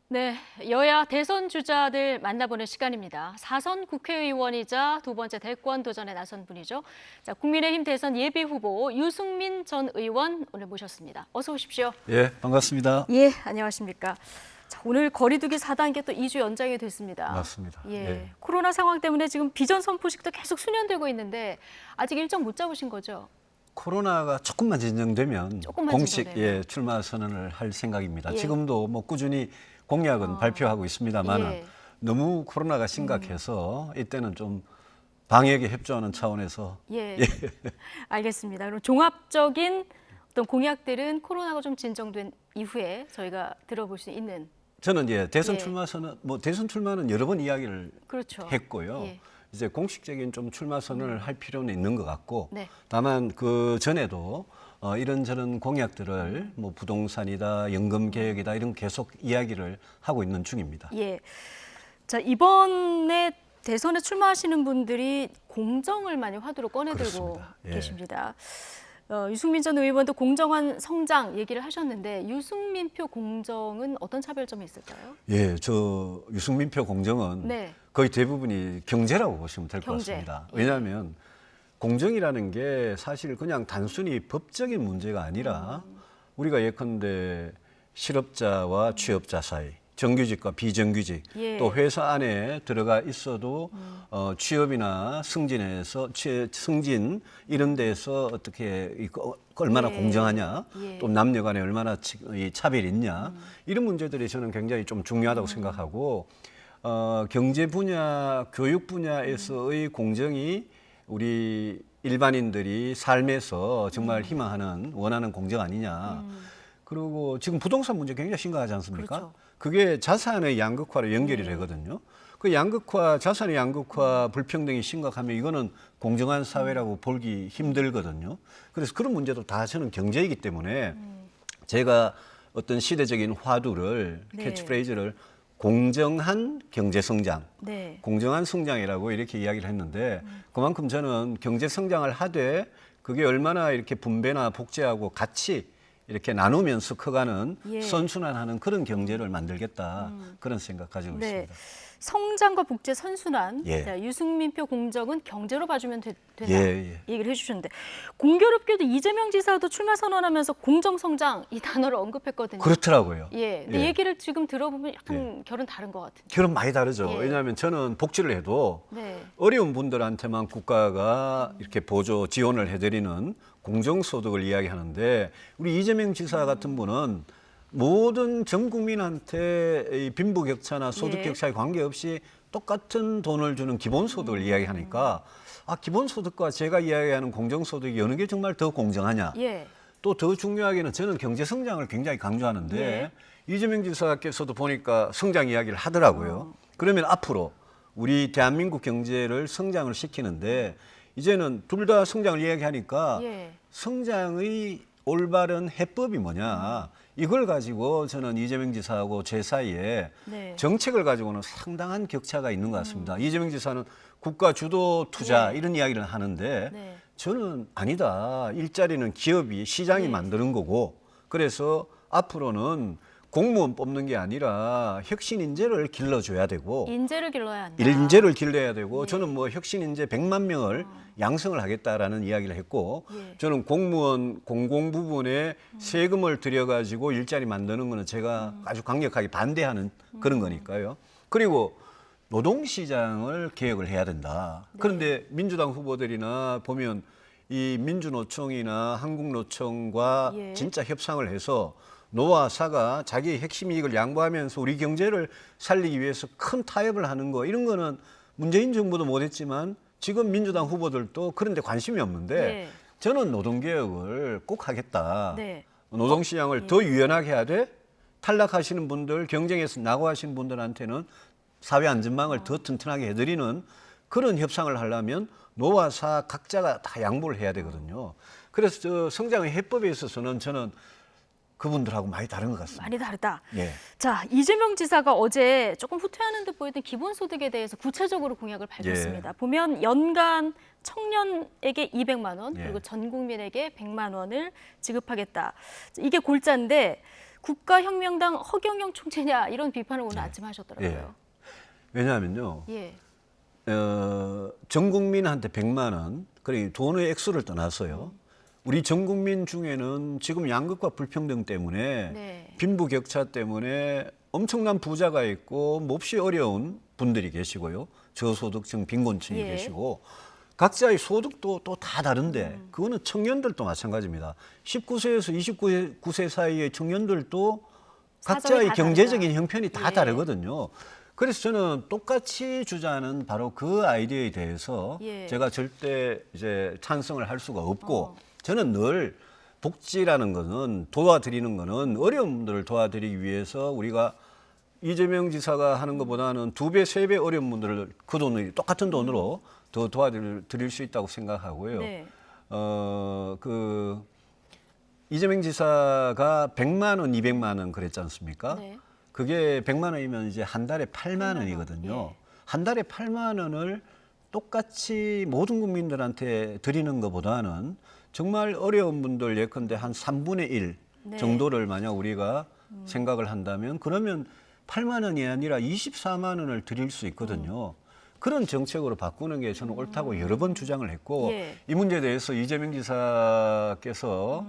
네, 여야 대선 주자들 만나보는 시간입니다. 4선 국회의원이자 두 번째 대권 도전에 나선 분이죠. 자, 국민의힘 대선 예비 후보 유승민 전 의원 오늘 모셨습니다. 어서 오십시오. 예, 반갑습니다. 예, 안녕하십니까. 자, 오늘 거리두기 4단계 또 2주 연장이 됐습니다. 맞습니다. 예, 코로나 상황 때문에 지금 비전 선포식도 계속 수년되고 있는데 아직 일정 못 잡으신 거죠? 코로나가 조금만 진정되면 공식 진정되면. 출마 선언을 할 생각입니다. 예. 지금도 뭐 꾸준히 공약은 발표하고 있습니다만 예. 너무 코로나가 심각해서 이때는 좀 방역에 협조하는 차원에서 예, 알겠습니다. 그럼 종합적인 어떤 공약들은 코로나가 좀 진정된 이후에 저희가 들어볼 수 있는. 저는 이제 대선 예. 출마 선언, 뭐 대선 출마는 여러 번 이야기를 그렇죠. 했고요. 예. 이제 공식적인 좀 출마 선언을 할 필요는 있는 것 같고, 네. 다만 그 전에도 이런저런 공약들을 뭐 부동산이다, 연금 개혁이다 이런 계속 이야기를 하고 있는 중입니다. 예. 자, 이번에 대선에 출마하시는 분들이 공정을 많이 화두로 꺼내들고 그렇습니다. 예. 계십니다. 유승민 전 의원도 공정한 성장 얘기를 하셨는데 유승민표 공정은 어떤 차별점이 있을까요? 예, 저 유승민표 공정은 네. 거의 대부분이 경제라고 보시면 될 것 경제. 같습니다. 예. 왜냐하면 공정이라는 게 사실 그냥 단순히 법적인 문제가 아니라 우리가 예컨대 실업자와 취업자 사이, 정규직과 비정규직, 예. 또 회사 안에 들어가 있어도 취업이나 승진 이런 데서 어떻게 얼마나 예. 공정하냐, 예. 또 남녀 간에 얼마나 이 차별이 있냐, 이런 문제들이 저는 굉장히 좀 중요하다고 생각하고 경제 분야, 교육 분야에서의 공정이 우리 일반인들이 삶에서 정말 희망하는 원하는 공정 아니냐. 그리고 지금 부동산 문제 굉장히 심각하지 않습니까? 그렇죠. 그게 자산의 양극화로 연결이 되거든요. 그 양극화, 자산의 양극화 불평등이 심각하면 이거는 공정한 사회라고 보기 힘들거든요. 그래서 그런 문제도 다 저는 경제이기 때문에 제가 어떤 시대적인 화두를 네. 캐치프레이즈를 공정한 경제 성장, 네. 공정한 성장이라고 이렇게 이야기를 했는데 그만큼 저는 경제 성장을 하되 그게 얼마나 이렇게 분배나 복제하고 같이 이렇게 나누면서 커가는 예. 선순환하는 그런 경제를 만들겠다 그런 생각 가지고 네. 있습니다. 성장과 복제 선순환. 예. 자, 유승민표 공정은 경제로 봐주면 된다. 예. 얘기를 해주셨는데 공교롭게도 이재명 지사도 출마 선언하면서 공정성장 이 단어를 언급했거든요. 그렇더라고요. 예. 근데 얘기를 지금 들어보면 약간 결은 다른 것 같은데. 결은 많이 다르죠. 예. 왜냐하면 저는 복지를 해도 네. 어려운 분들한테만 국가가 이렇게 보조 지원을 해드리는 공정소득을 이야기하는데 우리 이재명 지사 같은 분은 모든 전 국민한테 이 빈부격차나 소득격차에 관계없이 똑같은 돈을 주는 기본소득을 이야기하니까 기본소득과 제가 이야기하는 공정소득이 어느 게 정말 더 공정하냐. 예. 또 더 중요하게는 저는 경제성장을 굉장히 강조하는데 예. 이재명 지사께서도 보니까 성장 이야기를 하더라고요. 그러면 앞으로 우리 대한민국 경제를 성장을 시키는데 이제는 둘 다 성장을 이야기하니까 예. 성장의 올바른 해법이 뭐냐. 이걸 가지고 저는 이재명 지사하고 제 사이에 네. 정책을 가지고는 상당한 격차가 있는 것 같습니다. 이재명 지사는 국가 주도 투자 예. 이런 이야기를 하는데 네. 저는 아니다. 일자리는 기업이 시장이 네. 만드는 거고 그래서 앞으로는 공무원 뽑는 게 아니라 혁신 인재를 길러줘야 되고 인재를 길러야 한다. 인재를 길러야 되고 저는 뭐 혁신 인재 100만 명을 양성을 하겠다라는 이야기를 했고 예. 저는 공무원 공공 부분에 세금을 들여가지고 일자리 만드는 거는 제가 아주 강력하게 반대하는 그런 거니까요. 그리고 노동시장을 개혁을 해야 된다. 그런데 민주당 후보들이나 보면 이 민주노총이나 한국노총과 예. 진짜 협상을 해서 노와 사가 자기의 핵심 이익을 양보하면서 우리 경제를 살리기 위해서 큰 타협을 하는 거 이런 거는 문재인 정부도 못했지만 지금 민주당 후보들도 그런 데 관심이 없는데 예. 저는 노동개혁을 꼭 하겠다. 네. 노동시장을 더 유연하게 해야 돼. 탈락하시는 분들, 경쟁에서 낙오하시는 분들한테는 사회안전망을 더 튼튼하게 해드리는 그런 협상을 하려면 노와 사 각자가 다 양보를 해야 되거든요. 그래서 저 성장의 해법에 있어서는 저는 그분들하고 많이 다른 것 같습니다. 많이 다르다. 예. 자, 이재명 지사가 어제 조금 후퇴하는 듯 보이던 기본소득에 대해서 구체적으로 공약을 밝혔습니다. 보면 연간 청년에게 200만 원, 그리고 전 국민에게 100만 원을 지급하겠다. 이게 골자인데 국가혁명당 허경영 총재냐 이런 비판을 오늘 아침 예. 하셨더라고요. 왜냐하면요. 예. 전 국민한테 100만 원, 그러니까 돈의 액수를 떠나서요. 우리 전 국민 중에는 지금 양극화 불평등 때문에 네. 빈부격차 때문에 엄청난 부자가 있고 몹시 어려운 분들이 계시고요. 저소득층 빈곤층이 예. 계시고 각자의 소득도 또 다 다른데 그거는 청년들도 마찬가지입니다. 19세에서 29세 사이의 청년들도 사정이 각자의 다 경제적인 다르다. 형편이 다 예. 다르거든요. 그래서 저는 똑같이 주자는 바로 그 아이디어에 대해서 예. 제가 절대 이제 찬성을 할 수가 없고 저는 늘 복지라는 것은 도와드리는 것은 어려운 분들을 도와드리기 위해서 우리가 이재명 지사가 하는 것보다는 2배, 3배 어려운 분들을 그 돈을 똑같은 돈으로 더 도와드릴 수 있다고 생각하고요. 네. 이재명 지사가 100만 원, 200만 원 그랬지 않습니까? 네. 그게 100만 원이면 이제 한 달에 8만 원이거든요. 예. 한 달에 8만 원을 똑같이 모든 국민들한테 드리는 것보다는 정말 어려운 분들 예컨대 한 3분의 1 네. 정도를 만약 우리가 생각을 한다면 그러면 8만 원이 아니라 24만 원을 드릴 수 있거든요. 그런 정책으로 바꾸는 게 저는 옳다고 여러 번 주장을 했고 예. 이 문제에 대해서 이재명 지사께서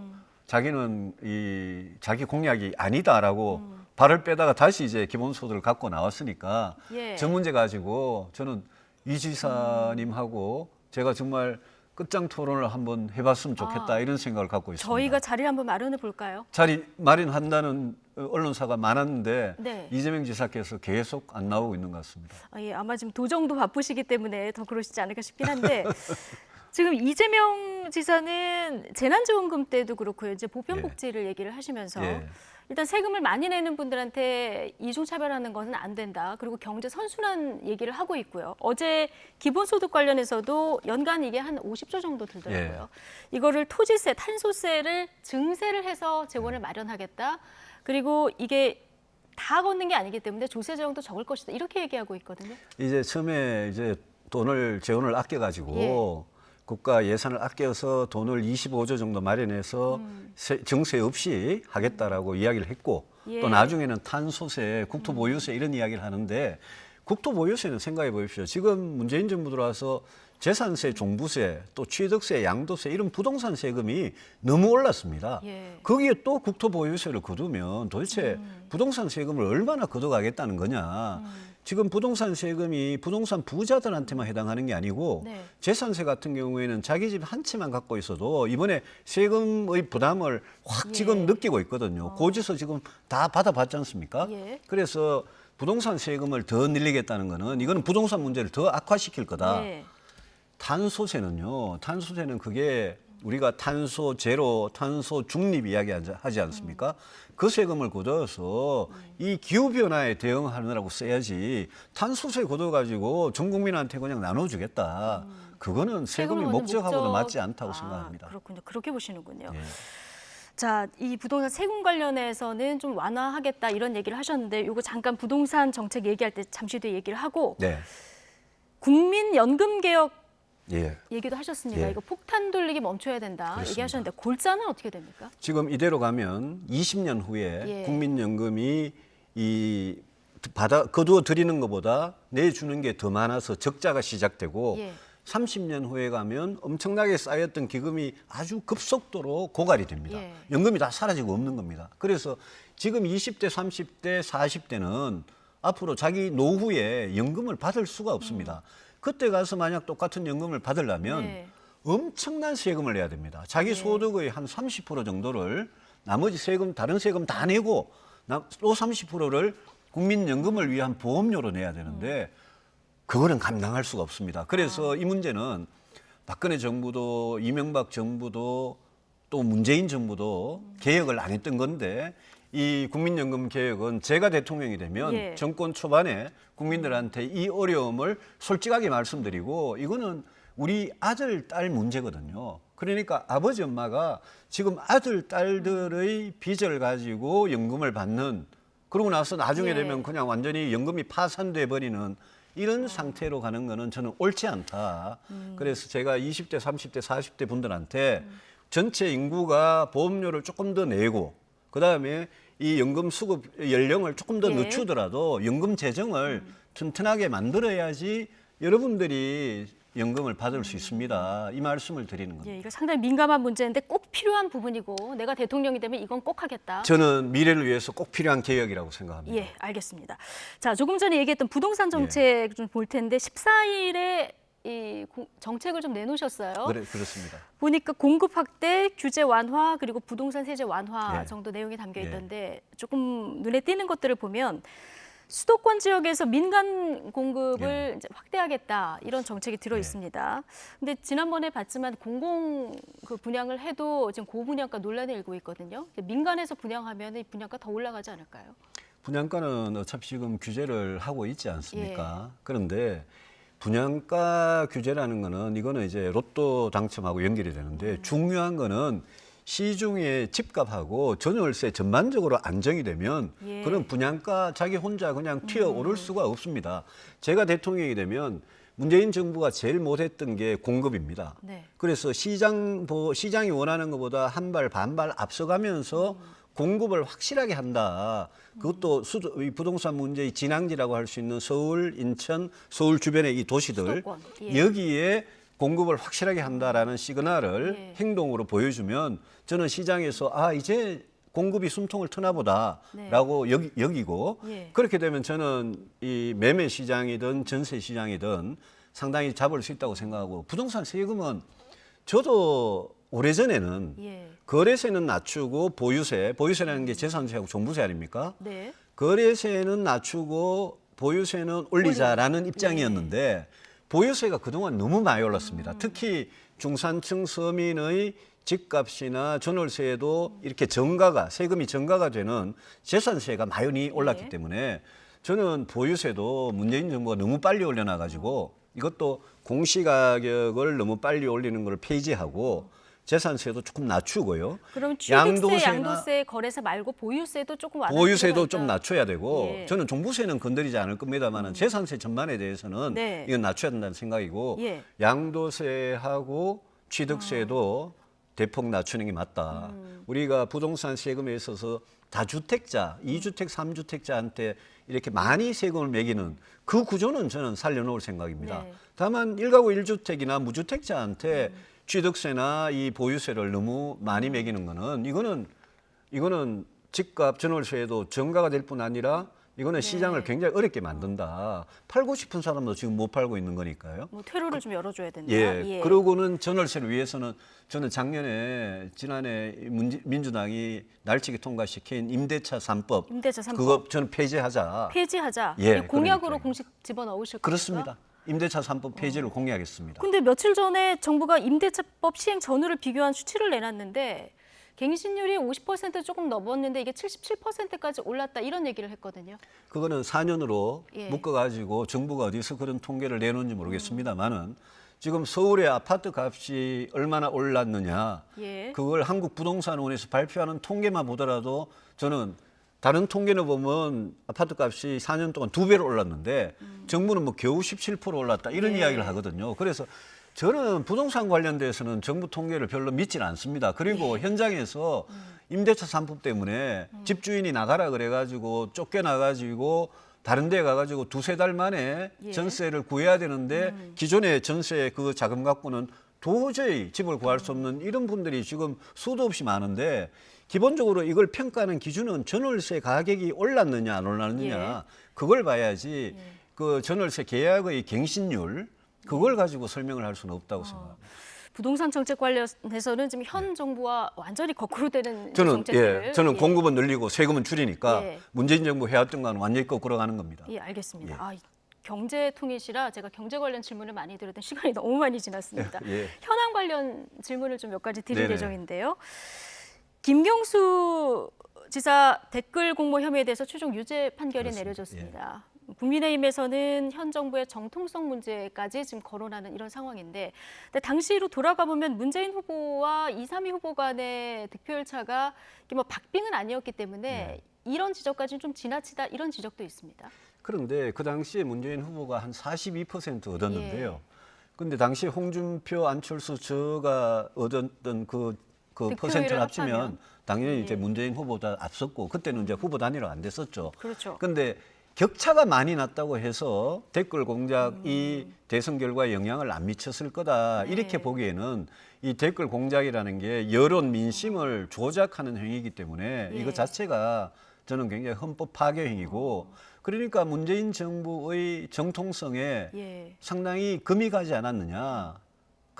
자기는 자기 공약이 아니다라고 발을 빼다가 다시 이제 기본소득을 갖고 나왔으니까 예. 저 문제 가지고 저는 이 지사님하고 제가 정말 끝장 토론을 한번 해봤으면 좋겠다 이런 생각을 갖고 있습니다. 저희가 자리를 한번 마련해 볼까요? 자리 마련한다는 언론사가 많았는데 네. 이재명 지사께서 계속 안 나오고 있는 것 같습니다. 예, 아마 지금 도정도 바쁘시기 때문에 더 그러시지 않을까 싶긴 한데 지금 이재명 지사는 재난지원금 때도 그렇고요. 이제 보편복지를 얘기를 하시면서 예. 일단 세금을 많이 내는 분들한테 이중차별하는 것은 안 된다. 그리고 경제 선순환 얘기를 하고 있고요. 어제 기본소득 관련해서도 연간 이게 한 50조 정도 들더라고요. 이거를 토지세, 탄소세를 증세를 해서 재원을 마련하겠다. 그리고 이게 다 걷는 게 아니기 때문에 조세 재정도 적을 것이다. 이렇게 얘기하고 있거든요. 이제 처음에 이제 재원을 아껴가지고 국가 예산을 아껴서 돈을 25조 정도 마련해서 정세 없이 하겠다라고 이야기를 했고 예. 또 나중에는 탄소세, 국토보유세 이런 이야기를 하는데 국토보유세는 생각해 보십시오. 지금 문재인 정부 들어와서 재산세, 종부세, 또 취득세, 양도세 이런 부동산 세금이 너무 올랐습니다. 예. 거기에 또 국토보유세를 거두면 도대체 부동산 세금을 얼마나 걷어가겠다는 거냐. 지금 부동산 세금이 부동산 부자들한테만 해당하는 게 아니고 네. 재산세 같은 경우에는 자기 집 한 채만 갖고 있어도 이번에 세금의 부담을 확 지금 느끼고 있거든요. 고지서 지금 다 받아봤지 않습니까? 예. 그래서 부동산 세금을 더 늘리겠다는 거는 이거는 부동산 문제를 더 악화시킬 거다. 네. 탄소세는 그게 우리가 탄소 제로, 탄소 중립 이야기하지 않습니까? 그 세금을 걷어서 이 기후 변화에 대응하느라고 써야지 탄소세 걷어가지고 전 국민한테 그냥 나눠주겠다. 그거는 세금이 세금을 목적하고도 목적- 맞지 않다고 생각합니다. 그렇군요. 그렇게 보시는군요. 예. 자, 이 부동산 세금 관련해서는 좀 완화하겠다 이런 얘기를 하셨는데 이거 잠깐 부동산 정책 얘기할 때 잠시 뒤에 얘기를 하고 네. 국민연금 개혁 예. 얘기도 하셨으니까 예. 이거 폭탄 돌리기 멈춰야 된다 그렇습니다. 얘기하셨는데 골자는 어떻게 됩니까? 지금 이대로 가면 20년 후에 예. 국민연금이 거두어 드리는 것보다 내주는 게 더 많아서 적자가 시작되고 예. 30년 후에 가면 엄청나게 쌓였던 기금이 아주 급속도로 고갈이 됩니다. 예. 연금이 다 사라지고 없는 겁니다. 그래서 지금 20대, 30대, 40대는 앞으로 자기 노후에 연금을 받을 수가 없습니다. 그때 가서 만약 똑같은 연금을 받으려면 네. 엄청난 세금을 내야 됩니다. 자기 소득의 한 30% 정도를 나머지 세금, 다른 세금 다 내고 또 30%를 국민연금을 위한 보험료로 내야 되는데 그거는 감당할 수가 없습니다. 그래서 이 문제는 박근혜 정부도 이명박 정부도 또 문재인 정부도 개혁을 안 했던 건데 이 국민연금 개혁은 제가 대통령이 되면 예. 정권 초반에 국민들한테 이 어려움을 솔직하게 말씀드리고 이거는 우리 아들, 딸 문제거든요. 그러니까 아버지, 엄마가 지금 아들, 딸들의 빚을 가지고 연금을 받는 그러고 나서 나중에 예. 되면 그냥 완전히 연금이 파산돼 버리는 이런 상태로 가는 거는 저는 옳지 않다. 그래서 제가 20대, 30대, 40대 분들한테 전체 인구가 보험료를 조금 더 내고 그다음에 이 연금 수급 연령을 조금 더 예. 늦추더라도 연금 재정을 튼튼하게 만들어야지 여러분들이 연금을 받을 수 있습니다. 이 말씀을 드리는 겁니다. 예, 이거 상당히 민감한 문제인데 꼭 필요한 부분이고 내가 대통령이 되면 이건 꼭 하겠다. 저는 미래를 위해서 꼭 필요한 개혁이라고 생각합니다. 예, 알겠습니다. 자, 조금 전에 얘기했던 부동산 정책 좀 볼 텐데 14일에 이 정책을 좀 내놓으셨어요. 그렇습니다. 보니까 공급 확대, 규제 완화, 그리고 부동산 세제 완화 예. 정도 내용이 담겨 예. 있던데 조금 눈에 띄는 것들을 보면 수도권 지역에서 민간 공급을 이제 확대하겠다 이런 정책이 들어 있습니다. 근데 지난번에 봤지만 공공 그 분양을 해도 지금 고분양가 논란이 일고 있거든요. 민간에서 분양하면 이 분양가 더 올라가지 않을까요? 분양가는 어차피 지금 규제를 하고 있지 않습니까? 그런데 분양가 규제라는 거는 이거는 이제 로또 당첨하고 연결이 되는데 중요한 거는 시중의 집값하고 전월세 전반적으로 안정이 되면 예. 그런 분양가 자기 혼자 그냥 튀어오를 수가 없습니다. 제가 대통령이 되면 문재인 정부가 제일 못했던 게 공급입니다. 네. 그래서 시장이 원하는 것보다 한 발 반발 앞서가면서 공급을 확실하게 한다. 그것도 이 부동산 문제의 진앙지라고 할 수 있는 서울, 인천, 서울 주변의 이 도시들 수도권. 예. 여기에 공급을 확실하게 한다라는 시그널을 예. 행동으로 보여주면 저는 시장에서 이제 공급이 숨통을 트나 보다라고 여기고 예. 그렇게 되면 저는 이 매매 시장이든 전세 시장이든 상당히 잡을 수 있다고 생각하고 부동산 세금은 저도 오래전에는 예. 거래세는 낮추고 보유세라는 게 재산세하고 종부세 아닙니까? 네. 거래세는 낮추고 보유세는 올리자라는 입장이었는데 보유세가 그동안 너무 많이 올랐습니다. 특히 중산층 서민의 집값이나 전월세에도 이렇게 세금이 증가가 되는 재산세가 많이 올랐기 네. 때문에 저는 보유세도 문재인 정부가 너무 빨리 올려놔가지고 이것도 공시가격을 너무 빨리 올리는 걸 폐지하고 재산세도 조금 낮추고요. 그럼 취득세, 양도세, 거래세 말고 보유세도 조금 완화할 보유세도 필요가 좀 있다. 낮춰야 되고 예. 저는 종부세는 건드리지 않을 겁니다만 재산세 전반에 대해서는 네. 이건 낮춰야 된다는 생각이고 예. 양도세하고 취득세도 대폭 낮추는 게 맞다. 우리가 부동산 세금에 있어서 다주택자, 2주택, 3주택자한테 이렇게 많이 세금을 매기는 그 구조는 저는 살려놓을 생각입니다. 네. 다만 1가구 1주택이나 무주택자한테 취득세나 이 보유세를 너무 많이 매기는 거는 이거는 집값 전월세에도 증가가 될 뿐 아니라 이거는 시장을 굉장히 어렵게 만든다. 팔고 싶은 사람도 지금 못 팔고 있는 거니까요. 뭐 퇴로를 좀 열어줘야 된다. 예. 그러고는 전월세를 위해서는 저는 지난해 민주당이 날치기 통과시킨 임대차 3법. 임대차 3법. 그거 저는 폐지하자. 폐지하자. 예, 공약으로 그러니까요. 공식 집어넣으실 겁니까? 그렇습니다. 임대차 3법 폐지를 공약했습니다. 근데 며칠 전에 정부가 임대차법 시행 전후를 비교한 수치를 내놨는데 갱신율이 50% 조금 넘었는데 이게 77%까지 올랐다 이런 얘기를 했거든요. 그거는 4년으로 예. 묶어가지고 정부가 어디서 그런 통계를 내놓은지 모르겠습니다만은 지금 서울의 아파트 값이 얼마나 올랐느냐 예. 그걸 한국부동산원에서 발표하는 통계만 보더라도 저는 다른 통계는 보면 아파트 값이 4년 동안 2배로 올랐는데 정부는 뭐 겨우 17% 올랐다 이런 예. 이야기를 하거든요. 그래서 저는 부동산 관련돼서는 정부 통계를 별로 믿지는 않습니다. 그리고 현장에서 임대차 3법 때문에 집주인이 나가라 그래가지고 쫓겨나가지고 다른 데 가가지고 2-3달 만에 예. 전세를 구해야 되는데 기존의 전세 그 자금 갖고는 도저히 집을 구할 수 없는 이런 분들이 지금 수도 없이 많은데 기본적으로 이걸 평가하는 기준은 전월세 가격이 올랐느냐 안 올랐느냐 그걸 봐야지 그 전월세 계약의 갱신율 그걸 가지고 설명을 할 수는 없다고 생각합니다. 부동산 정책 관련해서는 지금 현 정부와 완전히 거꾸로 되는 저는 정책들. 저는 공급은 늘리고 세금은 줄이니까 예. 문재인 정부 해왔던 거는 완전히 거꾸로 가는 겁니다. 예, 알겠습니다. 예. 이 경제 통일시라 제가 경제 관련 질문을 많이 드렸던 시간이 너무 많이 지났습니다. 예. 현안 관련 질문을 좀 몇 가지 드릴 네네. 예정인데요. 김경수 지사 댓글 공모 혐의에 대해서 최종 유죄 판결이 그렇습니다. 내려졌습니다. 국민의힘에서는 현 정부의 정통성 문제까지 지금 거론하는 이런 상황인데 근데 당시로 돌아가 보면 문재인 후보와 이상희 후보 간의 득표율 차가 이게 뭐 박빙은 아니었기 때문에 이런 지적까지는 좀 지나치다 이런 지적도 있습니다. 그런데 그 당시에 문재인 후보가 한 42% 얻었는데요. 그런데 당시 홍준표, 안철수 저가 얻었던 그 그 득표율을 퍼센트를 합치면 합하면. 당연히 이제 네. 문재인 후보보다 앞섰고 그때는 이제 후보 단위로 안 됐었죠. 그렇죠. 근데 격차가 많이 났다고 해서 댓글 공작이 대선 결과에 영향을 안 미쳤을 거다. 네. 이렇게 보기에는 이 댓글 공작이라는 게 여론 민심을 조작하는 행위이기 때문에 예. 이거 자체가 저는 굉장히 헌법 파괴 행위고 그러니까 문재인 정부의 정통성에 예. 상당히 금이 가지 않았느냐.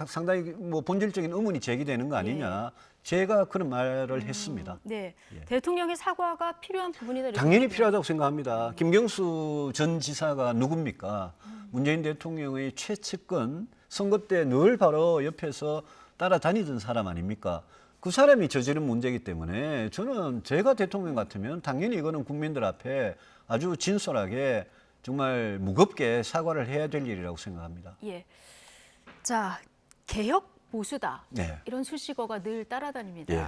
상당히 뭐 본질적인 의문이 제기되는 거 아니냐. 제가 그런 말을 했습니다. 네. 예. 대통령의 사과가 필요한 부분이다. 이렇게 당연히 보시나요? 필요하다고 생각합니다. 김경수 전 지사가 누굽니까? 문재인 대통령의 최측근 선거 때 늘 바로 옆에서 따라다니던 사람 아닙니까? 그 사람이 저지른 문제이기 때문에 저는 제가 대통령 같으면 당연히 이거는 국민들 앞에 아주 진솔하게 정말 무겁게 사과를 해야 될 일이라고 생각합니다. 예. 자, 개혁 보수다. 네. 이런 수식어가 늘 따라다닙니다. 예.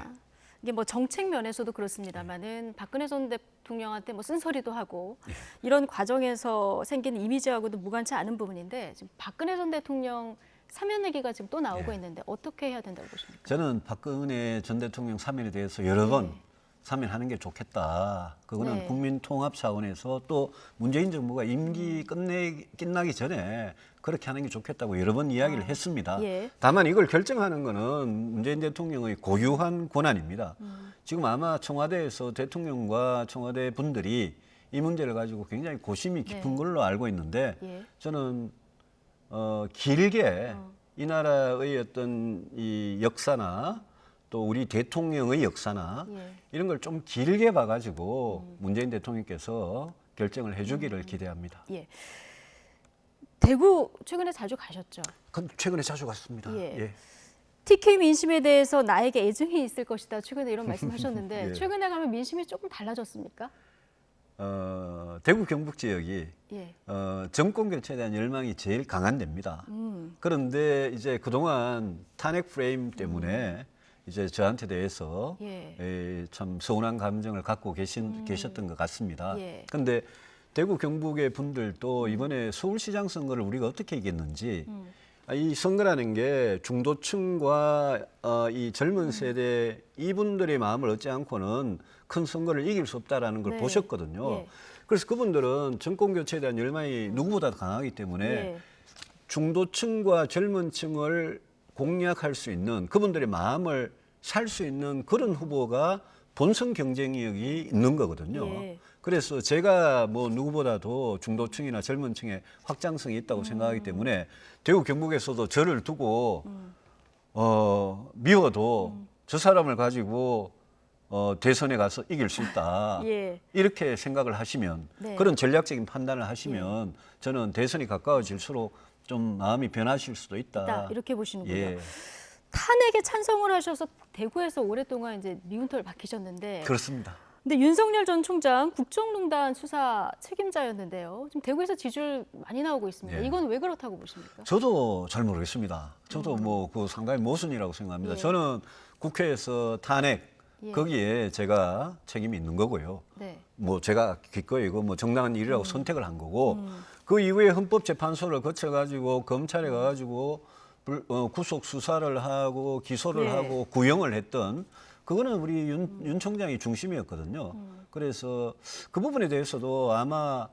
이게 뭐 정책 면에서도 그렇습니다만은 박근혜 전 대통령한테 뭐 쓴소리도 하고 예. 이런 과정에서 생긴 이미지하고도 무관치 않은 부분인데 지금 박근혜 전 대통령 사면 얘기가 지금 또 나오고 예. 있는데 어떻게 해야 된다고 보십니까? 저는 박근혜 전 대통령 사면에 대해서 여러 번 네. 사면하는 게 좋겠다. 그거는 네. 국민 통합 차원에서 또 문재인 정부가 임기 끝나기 전에 그렇게 하는 게 좋겠다고 여러 번 이야기를 했습니다. 예. 다만 이걸 결정하는 거는 문재인 대통령의 고유한 권한입니다. 지금 아마 청와대에서 대통령과 청와대 분들이 이 문제를 가지고 굉장히 고심이 깊은 네. 걸로 알고 있는데 예. 저는 길게 이 나라의 어떤 이 역사나 또 우리 대통령의 역사나 예. 이런 걸 좀 길게 봐가지고 문재인 대통령께서 결정을 해주기를 기대합니다. 예. 대구 최근에 자주 가셨죠? 최근에 자주 갔습니다. 예. TK 민심에 대해서 나에게 애증이 있을 것이다. 최근에 이런 말씀하셨는데 예. 최근에 가면 민심이 조금 달라졌습니까? 대구 경북 지역이 예. 정권 교체에 대한 열망이 제일 강한 데입니다. 그런데 이제 그동안 탄핵 프레임 때문에 이제 저한테 대해서 예. 참 서운한 감정을 갖고 계셨던 것 같습니다. 예. 그런데 대구 경북의 분들도 이번에 서울시장 선거를 우리가 어떻게 이겼는지 이 선거라는 게 중도층과 이 젊은 세대 이분들의 마음을 얻지 않고는 큰 선거를 이길 수 없다라는 걸 네. 보셨거든요. 예. 그래서 그분들은 정권 교체에 대한 열망이 누구보다 강하기 때문에 예. 중도층과 젊은 층을 공략할 수 있는 그분들의 마음을 살 수 있는 그런 후보가 본선 경쟁력이 있는 거거든요. 예. 그래서 제가 뭐 누구보다도 중도층이나 젊은 층에 확장성이 있다고 생각하기 때문에 대구 경북에서도 저를 두고 미워도 저 사람을 가지고 대선에 가서 이길 수 있다. 예. 이렇게 생각을 하시면 네. 그런 전략적인 판단을 하시면 저는 대선이 가까워질수록 좀 마음이 변하실 수도 있다. 이렇게 보시는군요. 예. 탄핵에 찬성을 하셔서 대구에서 오랫동안 이제 미운털을 박히셨는데 그렇습니다. 근데 윤석열 전 총장 국정농단 수사 책임자였는데요. 지금 대구에서 지지율 많이 나오고 있습니다. 예. 이건 왜 그렇다고 보십니까? 저도 잘 모르겠습니다. 저도 뭐 그 상당히 모순이라고 생각합니다. 예. 저는 국회에서 탄핵 예. 거기에 제가 책임이 있는 거고요. 네. 뭐 제가 기꺼이 이거 뭐 정당한 일이라고 선택을 한 거고 그 이후에 헌법재판소를 거쳐가지고 검찰에 가가지고 구속 수사를 하고 기소를 네. 하고 구형을 했던 그거는 우리 윤 총장이 중심이었거든요. 그래서 그 부분에 대해서도 아마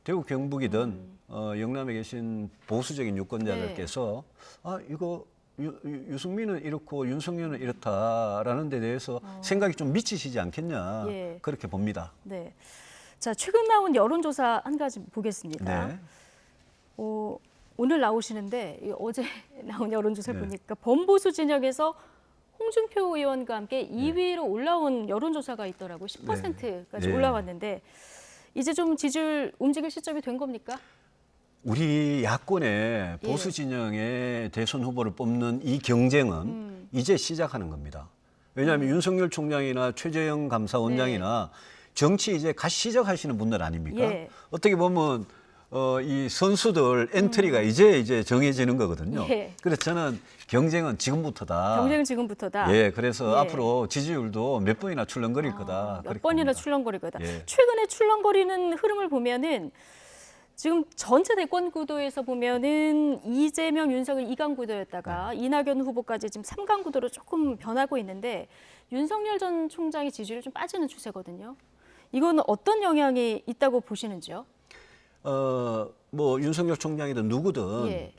대구 경북이든 영남에 계신 보수적인 유권자들께서 아 이거 유승민은 이렇고 윤석열은 이렇다라는 데 대해서 생각이 좀 미치시지 않겠냐 예. 그렇게 봅니다. 네. 자, 최근 나온 여론조사 한 가지 보겠습니다. 네. 오늘 나오시는데 어제 나온 여론조사를 네. 보니까 범보수 진영에서 홍준표 의원과 함께 2위로 올라온 여론조사가 있더라고요. 10%까지 네. 올라왔는데 이제 좀 지지율 움직일 시점이 된 겁니까? 우리 야권의 예. 보수 진영의 대선 후보를 뽑는 이 경쟁은 이제 시작하는 겁니다. 왜냐하면 윤석열 총장이나 최재형 감사원장이나 정치 이제 갓 시작하시는 분들 아닙니까? 예. 어떻게 보면 이 선수들 엔트리가 이제 정해지는 거거든요. 예. 그래서 저는 경쟁은 지금부터다. 경쟁은 지금부터다. 예, 그래서 예. 앞으로 지지율도 몇 번이나 출렁거릴 거다. 몇 그렇게 번이나 봅니다. 출렁거릴 거다. 예. 최근에 출렁거리는 흐름을 보면은 지금 전체 대권 구도에서 보면은 이재명, 윤석열 2강 구도였다가 이낙연 후보까지 지금 3강 구도로 조금 변하고 있는데 윤석열 전 총장의 지지율이 좀 빠지는 추세거든요. 이거는 어떤 영향이 있다고 보시는지요? 뭐 윤석열 총장이든 누구든 예.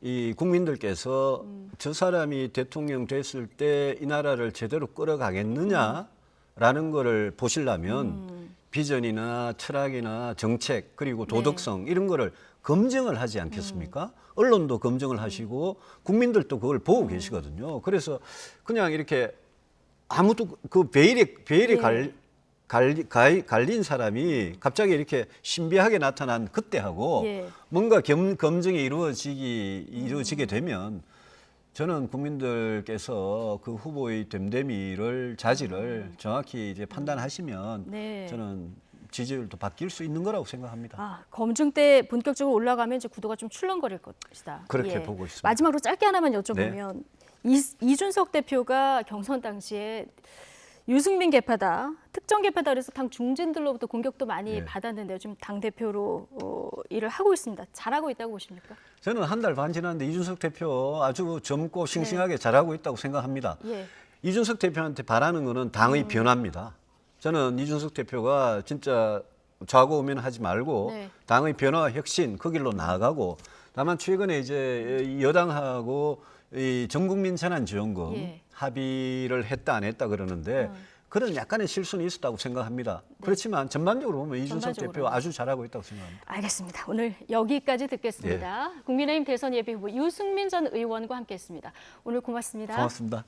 이 국민들께서 저 사람이 대통령 됐을 때 이 나라를 제대로 끌어가겠느냐라는 거를 보시려면 비전이나 철학이나 정책 그리고 도덕성 이런 거를 검증을 하지 않겠습니까? 언론도 검증을 하시고 국민들도 그걸 보고 계시거든요. 그래서 그냥 이렇게 아무도 그 베일에 갈린 사람이 갑자기 이렇게 신비하게 나타난 그때하고 예. 뭔가 검증이 이루어지게 되면 저는 국민들께서 그 후보의 됨됨이를 자질을 정확히 이제 판단하시면 네. 저는 지지율도 바뀔 수 있는 거라고 생각합니다. 아, 검증 때 본격적으로 올라가면 이제 구도가 좀 출렁거릴 것이다. 그렇게 보고 있습니다. 마지막으로 짧게 하나만 여쭤보면 이준석 대표가 경선 당시에 유승민 개파다, 특정 개파다 그래서 당 중진들로부터 공격도 많이 네. 받았는데요. 지금 당 대표로 일을 하고 있습니다. 잘하고 있다고 보십니까? 저는 한 달 반 지났는데 이준석 대표 아주 젊고 싱싱하게 잘하고 있다고 생각합니다. 예. 이준석 대표한테 바라는 거는 당의 변화입니다. 저는 이준석 대표가 진짜 좌고우면하지 말고 네. 당의 변화와 혁신 그 길로 나아가고 다만 최근에 이제 여당하고 이 전국민 재난지원금 예. 합의를 했다 안 했다 그러는데 그런 약간의 실수는 있었다고 생각합니다. 그렇지만 전반적으로 보면 이준석 전반적으로. 대표 아주 잘하고 있다고 생각합니다. 알겠습니다. 오늘 여기까지 듣겠습니다. 국민의힘 대선 예비 후보 유승민 전 의원과 함께했습니다. 오늘 고맙습니다. 고맙습니다.